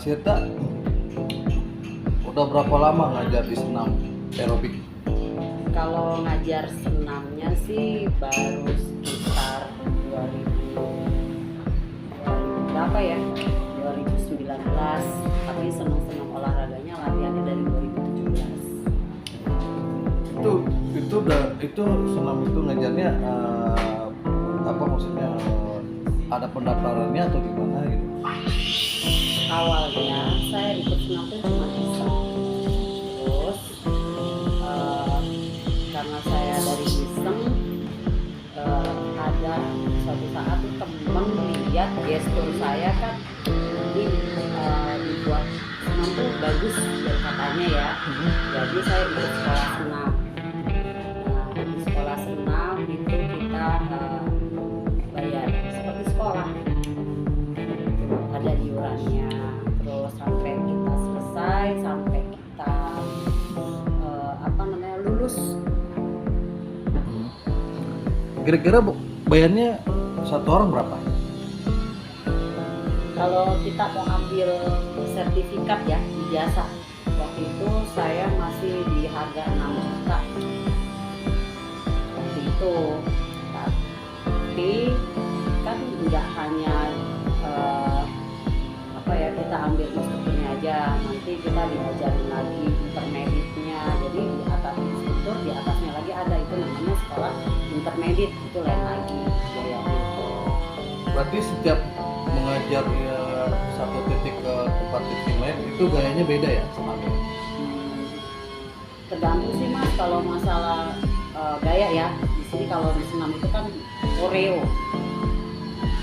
Sirta udah berapa lama ngajar di senam aerobik? Kalau ngajar senamnya sih baru sekitar 2000 berapa ya? 2019. Tapi senang-senang olahraganya latihannya dari 2017. Itu senam itu ngajarnya apa maksudnya ada pendaftarannya atau gimana gitu? Awalnya saya ikut senam itu cuma iseng. Terus karena saya dari iseng, ada suatu saat tuh temen lihat gestur saya kan, jadi dibuat senam tuh bagus dari katanya ya. Jadi saya ikut sekolah senam. Nah, di sekolah senam itu kita bayar seperti sekolah, ada iurannya. Terus sampai kita selesai, sampai kita lulus. Kira-kira bayarnya satu orang berapa? Kalau kita mau ambil sertifikat ya, ijazah, waktu itu saya masih di harga 6 juta waktu itu. Tapi kan nggak hanya kita ambil instrukturnya aja, nanti kita diajarin lagi intermediate-nya. Jadi di atas instruktur, di atasnya lagi ada itu namanya sekolah intermediate, itu lain lagi biaya itu. Berarti setiap mengajar satu titik ke tempat titik lain itu gayanya beda ya senamnya? Tergantung sih Mas, kalau masalah gaya ya. Di sini kalau di senam itu kan koreo.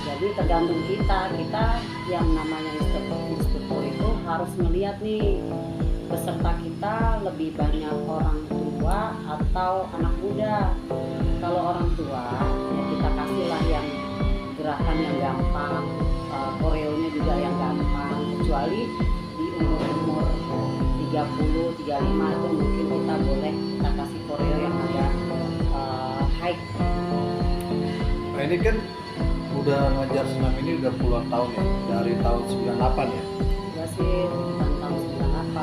Jadi tergantung kita yang namanya instruktur itu harus melihat nih peserta kita lebih banyak orang tua atau anak muda. Kalau orang tua ya kita kasihlah yang gerakan yang gampang, koreonya juga yang gampang. Kecuali di umur 30, 35 itu mungkin kita boleh kita kasih koreo yang agak high. Nah ini kan udah ngajar senam ini udah puluhan tahun ya, dari tahun 98 ya? Iya sih, tentang tahun 98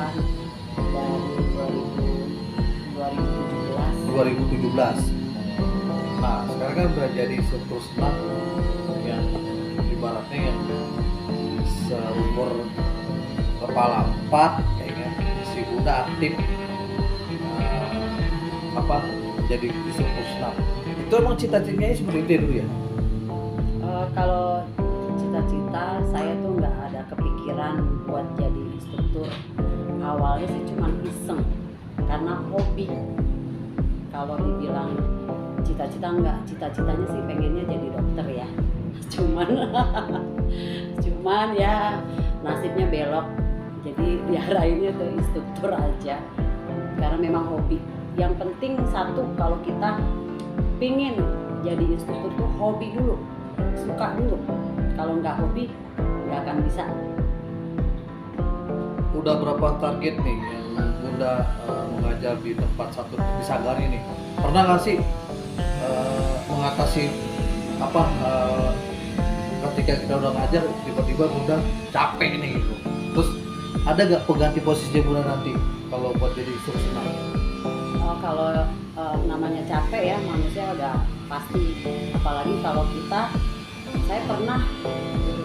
dari 2017. Nah sekarang kan udah jadi instruktur senam yang ibaratnya yang seumur kepala 4 kayaknya masih udah aktif jadi instruktur senam. Itu emang cita-citanya seperti itu dulu ya? Kalau cita-cita saya tuh nggak ada kepikiran buat jadi instruktur. Awalnya sih cuma iseng karena hobi. Kalau dibilang cita-cita enggak, cita-citanya sih pengennya jadi dokter ya. Cuman ya nasibnya belok. Jadi diarahinnya ke instruktur aja. Karena memang hobi. Yang penting satu, kalau kita pingin jadi instruktur tuh hobi dulu, suka dulu. Kalau nggak hobi nggak akan bisa. Udah berapa target nih yang Bunda mengajar di tempat satu di Sagari ini? Pernah nggak sih mengatasi ketika kita udah ngajar tiba-tiba Bunda capek nih gitu? Terus ada nggak pengganti posisi Bunda nanti kalau buat jadi instruktur senam? Kalau namanya capek ya, manusia udah pasti. Apalagi kalau saya pernah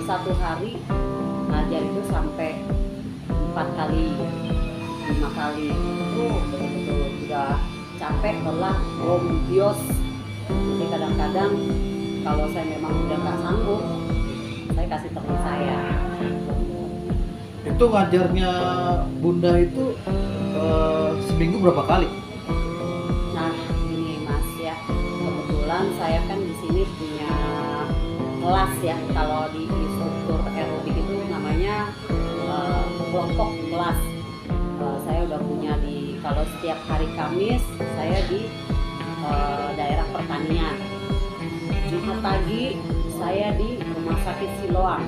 satu hari ngajar itu sampai 4 kali, 5 kali. Itu betul-betul udah capek, lelah, bios. Jadi kadang-kadang kalau saya memang udah nggak sanggup, saya kasih teman saya. Itu ngajarnya Bunda itu seminggu berapa kali? Nah ini Mas ya, kebetulan saya kan di sini punya kelas ya. Kalau di instruktur aerobik itu namanya kelompok kelas. Saya udah punya kalau setiap hari Kamis saya di daerah pertanian. Jumat pagi saya di rumah sakit Siloam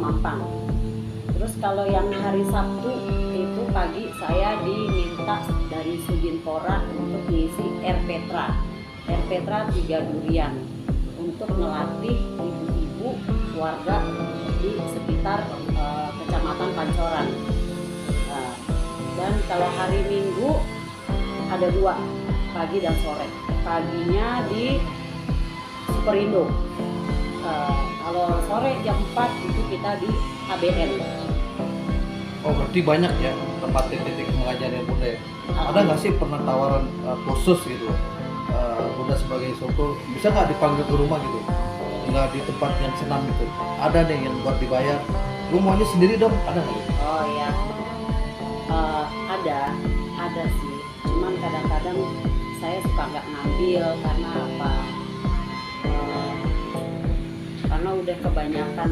Mampang. Terus kalau yang hari Sabtu itu pagi saya diminta dari Sudinpora untuk mengisi RPetra 3 Durian untuk melatih ibu-ibu warga di sekitar Kecamatan Pancoran. Dan kalau hari Minggu ada 2, pagi dan sore. Paginya di Superindo. Kalau sore jam 4 itu kita di ABN. Oh berarti banyak ya tempat titik mengajarnya Bunda ya. Ada nggak sih pernah tawaran khusus gitu Bunda sebagai instruktur bisa nggak dipanggil ke rumah gitu, nggak di tempat yang senam gitu, ada nih yang buat dibayar, lu maunya sendiri dong, ada nggak gitu? Oh iya, ada sih. Cuman kadang-kadang saya suka nggak ngambil karena apa? Karena udah kebanyakan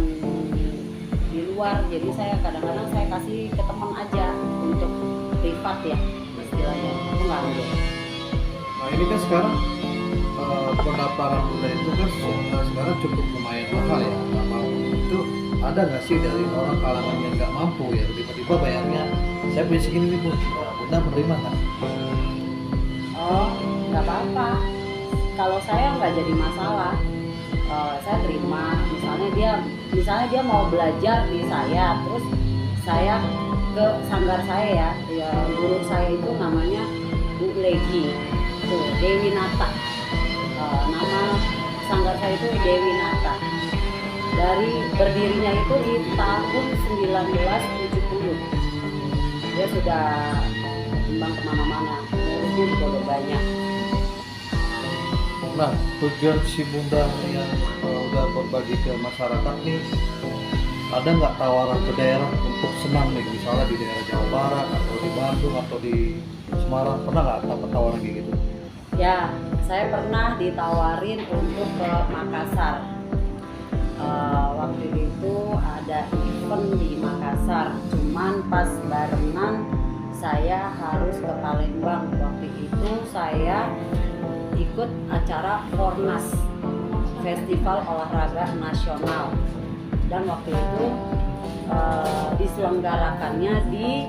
di luar, jadi saya kadang-kadang saya kasih ke teman aja untuk privat ya istilahnya. Aku nggak ambil. Nah ini kan sekarang pendaftaran Bunda itu kan sekarang cukup lumayan mahal ya, nggak mampu itu ada nggak sih dari orang kalangan yang nggak mampu ya tiba-tiba bayarnya saya punya segini nih Bunda menerima nggak? Oh nggak apa-apa, kalau saya nggak jadi masalah. Saya terima, misalnya dia mau belajar di saya, terus saya ke sanggar saya ya guru saya itu namanya Bu Legi, tuh Dewi Nata. Nama sanggar saya itu Dewi Nata. Dari berdirinya itu di tahun 1970. Dia sudah kembang kemana-mana, muridnya juga udah banyak. Nah, tujuan si Bunda yang udah berbagi ke masyarakat nih, ada nggak tawaran ke daerah untuk senam nih, misalnya di daerah Jawa Barat atau di Bandung atau di Semarang, pernah nggak dapat tawaran kayak gitu? Ya, saya pernah ditawarin untuk ke Makassar. Waktu itu ada event di Makassar, cuman pas barengan saya harus ke Palembang. Waktu itu saya ikut acara Fornas, Festival Olahraga Nasional, dan waktu itu diselenggarakannya di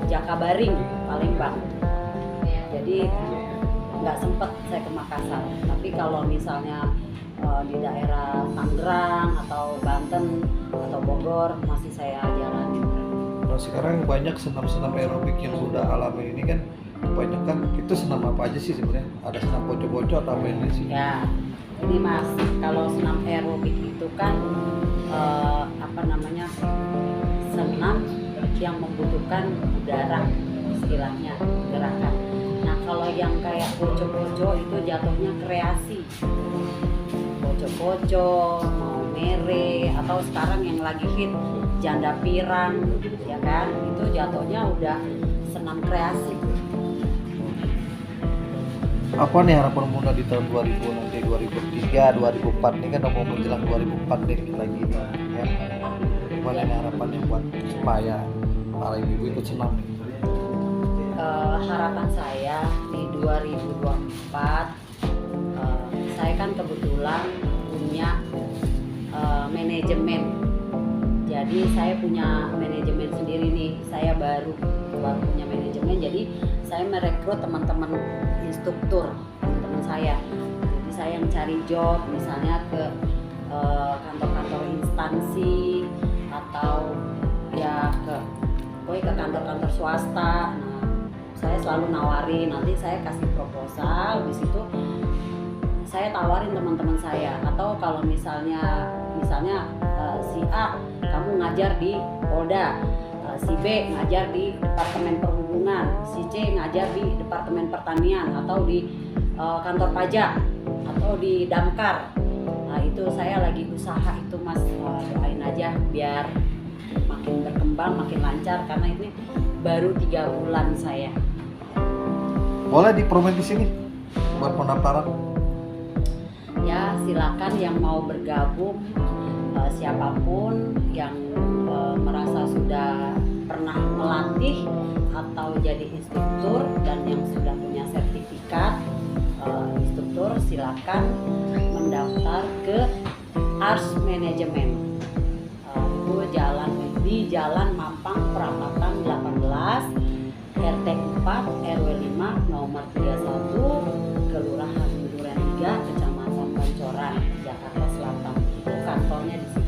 Jakabaring, Palembang. Jadi nggak sempet saya ke Makassar. Tapi kalau misalnya di daerah Tangerang atau Banten atau Bogor masih saya jalani. Nah sekarang banyak senam-senam aerobik yang Bunda alami ini kan kebanyakan itu senam apa aja sih sebenarnya? Ada senam poco-poco atau apa ini sih? Ya, ini Mas, kalau senam aerobik itu kan senam yang membutuhkan udara istilahnya, gerakan. Nah kalau yang kayak poco-poco itu jatuhnya kreasi, poco-poco, mau mere, atau sekarang yang lagi hit janda pirang, ya kan? Itu jatuhnya udah senam kreasi. Apa nih harapan Bunda di tahun 2000 nanti 2003, 2004 ini kan mau menjelang 2004 nih lagi nih ya. Gimana nih harapannya buat supaya para ibu ikut senam nih? Harapan saya di 2024 saya kan kebetulan punya manajemen. Jadi saya punya manajemen sendiri nih. Saya baru punya manajemen. Jadi saya merekrut teman-teman instruktur, teman saya. Jadi saya yang cari job, misalnya ke kantor-kantor instansi atau ya ke kantor-kantor swasta. Nah, saya selalu nawarin, nanti saya kasih proposal, di situ saya tawarin teman-teman saya. Atau kalau misalnya si A kamu ngajar di Polda, si B ngajar di Departemen Perhubungan, si C ngajar di Departemen Pertanian atau di kantor pajak atau di Damkar. Nah itu saya lagi usaha itu Mas, doain aja biar makin berkembang, makin lancar karena ini baru 3 bulan saya. Boleh dipromosi di sini buat pendaftaran? Ya silakan yang mau bergabung, siapapun yang merasa sudah pernah melatih atau jadi instruktur dan yang sudah punya sertifikat instruktur, silakan mendaftar ke Ars Management. Itu di Jalan Mampang Perapatan 18, RT 4 RW 5 nomor 31, Kelurahan Duren 3, Kecamatan Pancoran, Jakarta Selatan. Itu kantornya di sini.